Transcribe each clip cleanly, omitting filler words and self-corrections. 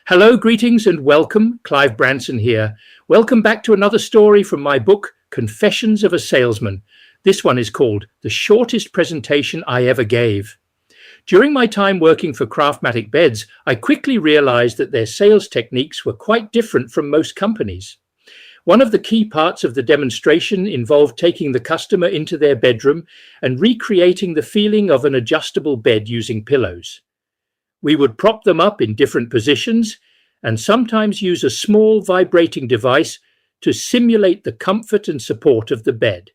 Hello, greetings, and welcome. Clive Branson here. Welcome back to another story from my book, Confessions of a Salesman. This one is called The Shortest Presentation I Ever Gave. During my time working for Craftmatic Beds, I quickly realized that their sales techniques were quite different from most companies. One of the key parts of the demonstration involved taking the customer into their bedroom and recreating the feeling of an adjustable bed using pillows. We would prop them up in different positions and sometimes use a small vibrating device to simulate the comfort and support of the bed.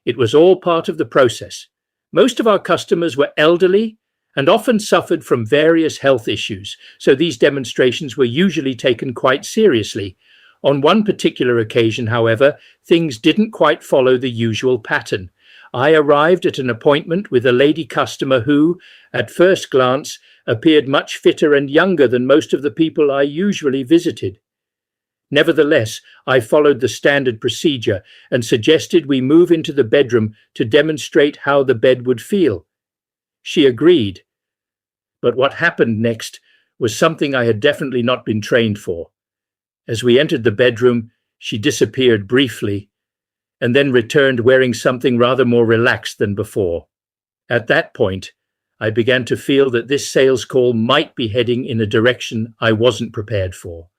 It was all part of the process. Most of our customers were elderly and often suffered from various health issues, so these demonstrations were usually taken quite seriously. On one particular occasion, however, things didn't quite follow the usual pattern. I arrived at an appointment with a lady customer who, at first glance, appeared much fitter and younger than most of the people I usually visited. Nevertheless, I followed the standard procedure and suggested we move into the bedroom to demonstrate how the bed would feel. She agreed. But what happened next was something I had definitely not been trained for. As we entered the bedroom, she disappeared briefly and then returned wearing something rather more relaxed than before. At that point, I began to feel that this sales call might be heading in a direction I wasn't prepared for.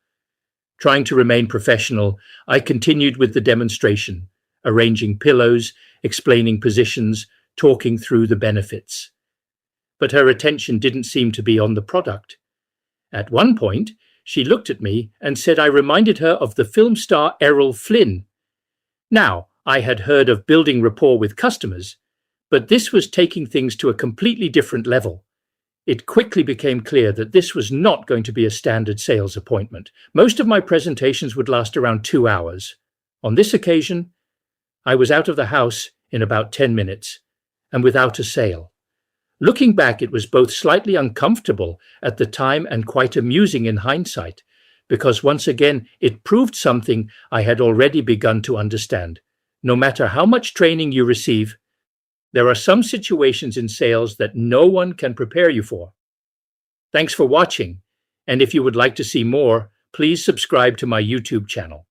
Trying to remain professional, I continued with the demonstration, arranging pillows, explaining positions, talking through the benefits. But her attention didn't seem to be on the product. At one point, she looked at me and said I reminded her of the film star Errol Flynn. Now, I had heard of building rapport with customers, but this was taking things to a completely different level. It quickly became clear that this was not going to be a standard sales appointment. Most of my presentations would last around 2 hours. On this occasion, I was out of the house in about 10 minutes and without a sale. Looking back, it was both slightly uncomfortable at the time and quite amusing in hindsight, because once again, it proved something I had already begun to understand. No matter how much training you receive, there are some situations in sales that no one can prepare you for. Thanks for watching, and if you would like to see more, please subscribe to my YouTube channel.